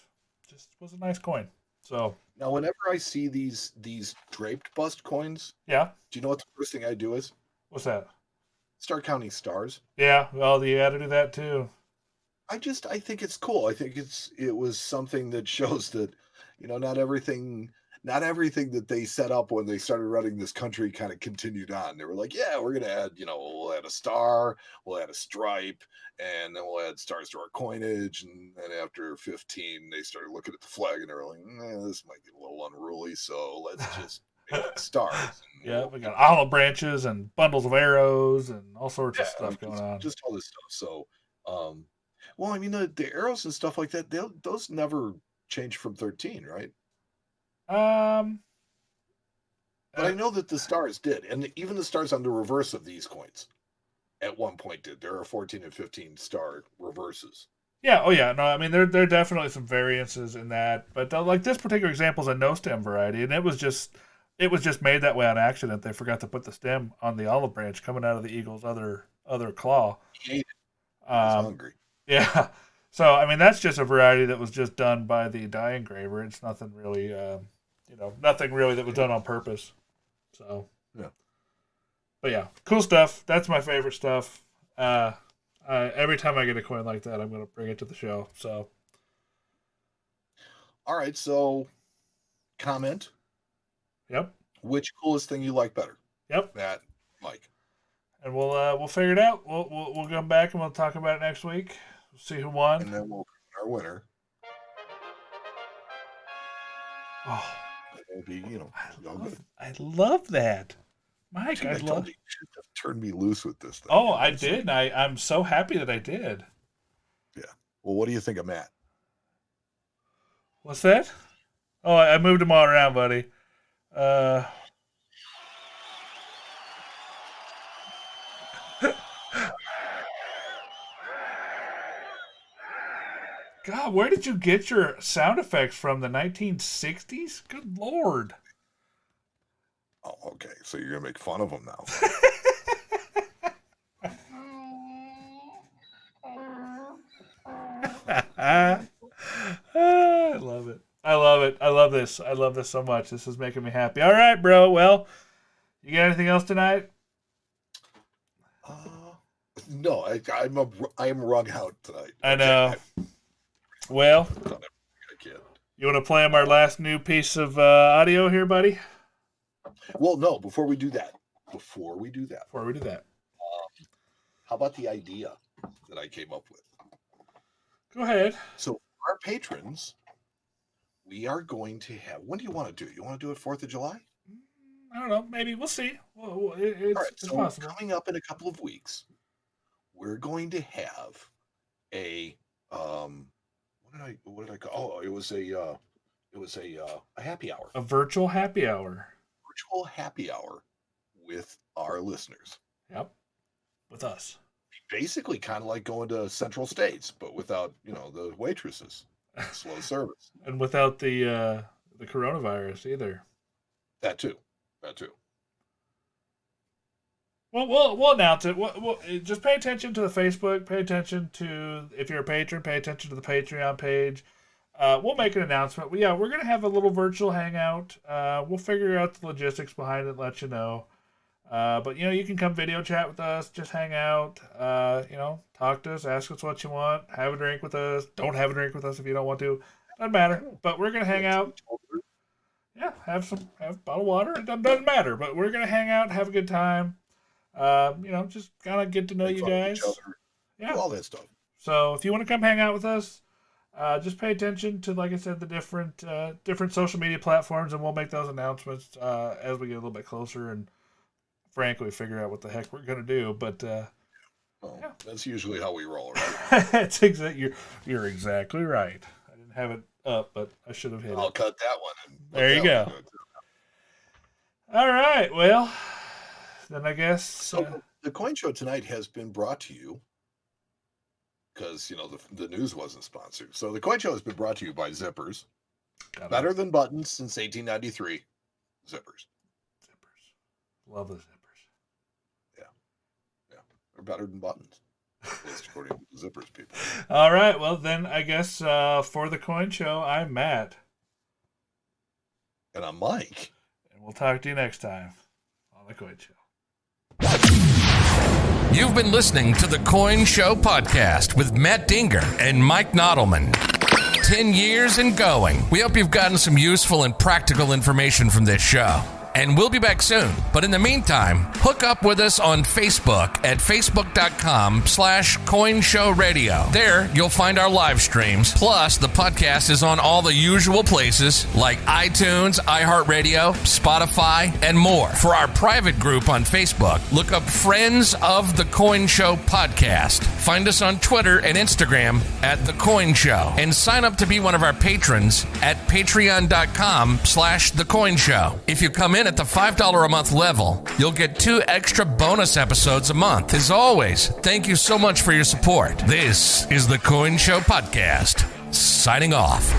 just was a nice coin. So Now, whenever I see these draped bust coins, yeah, do you know what the first thing I do is? what's that? Start counting stars. Yeah, well, you got to do that too. I think it's cool. I think it was something that shows that, not everything that they set up when they started running this country kind of continued on. They were like, yeah, we're gonna add, we'll add a star, we'll add a stripe, and then we'll add stars to our coinage. And then after 15, they started looking at the flag and they were like, this might get a little unruly, so let's just make it stars. And Yeah, we got olive branches and bundles of arrows and all sorts of stuff going on. just all this stuff. So, well, I mean, the arrows and stuff like that, those never changed from 13, right? Um, But I know that the stars did, and even the stars on the reverse of these coins at one point did. There are 14 and 15 star reverses. yeah, oh yeah, no, I mean there are definitely some variances in that, but like this particular example is a no stem variety, and it was just made that way on accident. They forgot to put the stem on the olive branch coming out of the eagle's other claw. He ate it. He was hungry. Yeah. So, I mean, that's just a variety that was just done by the die engraver. It's nothing really, nothing really that was done on purpose. So, yeah. But yeah, cool stuff. That's my favorite stuff. Every time I get a coin like that, I'm going to bring it to the show. So, All right, so comment. Yep. Which coolest thing you like better? Yep. Matt, Mike. And we'll figure it out. We'll come back and we'll talk about it next week. We'll see who won. And then we'll pick our winner. Oh, It'll be, all good. I love that. Mike, Dude, I told love you should have turned me loose with this thing. Oh, I did. And I'm so happy that I did. Yeah. Well, what do you think of Matt? What's that? Oh, I moved them all around, buddy. God, where did you get your sound effects from? The 1960s? Good Lord. Oh, okay. So you're gonna make fun of him now. I love it. I love it. I love this. I love this so much. This is making me happy. All right, bro. Well, you got anything else tonight? No, I am wrung out tonight. I know. Well, I can't. You want to play him our last new piece of audio here, buddy? Well, no. Before we do that, how about the idea that I came up with? Go ahead. So, our patrons, we are going to have. When do you want to do it? You want to do it 4th of July? I don't know. Maybe we'll see. It's, all right. it's So possible. coming up in a couple of weeks, we're going to have a what did I call? Oh, it was a happy hour. A virtual happy hour. Virtual happy hour with our listeners. Yep. With us. Basically, kind of like going to Central States, but without the waitresses, slow service. And without the coronavirus either. That too. Well, we'll announce it. We'll just pay attention to the Facebook. Pay attention to, if you're a patron, pay attention to the Patreon page. We'll make an announcement. We're going to have a little virtual hangout. We'll figure out the logistics behind it and let you know. But, you can come video chat with us. Just hang out. Talk to us. Ask us what you want. Have a drink with us. Don't have a drink with us if you don't want to. Doesn't matter. But we're going to hang out. Yeah, have a bottle of water. It doesn't matter. But we're going to hang out and have a good time. Just kind of get to know you guys. Yeah, all that stuff. So if you want to come hang out with us, just pay attention to, like I said, the different social media platforms, and we'll make those announcements as we get a little bit closer and frankly figure out what the heck we're gonna do. But that's usually how we roll, right? You're exactly right. I didn't have it up, but I should have hit I'll it. cut that one. There you go. All right. Well. Then I guess so. The Coin Show tonight has been brought to you because the news wasn't sponsored. So the Coin Show has been brought to you by Zippers. Better than buttons since 1893. Zippers. Love the zippers. Yeah, they're better than buttons. At least according to the Zippers people. All right. Well, then I guess for the Coin Show, I'm Matt. And I'm Mike. And we'll talk to you next time on The Coin Show. You've been listening to The Coin Show Podcast with Matt Dinger and Mike Nodelman. 10 years and going. We hope you've gotten some useful and practical information from this show. And we'll be back soon. But in the meantime, hook up with us on Facebook at facebook.com/CoinShowRadio. There, you'll find our live streams. Plus, the podcast is on all the usual places like iTunes, iHeartRadio, Spotify, and more. For our private group on Facebook, look up Friends of the Coin Show Podcast. Find us on Twitter and Instagram at The Coin Show. And sign up to be one of our patrons at patreon.com/TheCoinShow. If you come in at the $5 a month level, you'll get 2 extra bonus episodes a month. As always, thank you so much for your support. This is The Coin Show Podcast, signing off.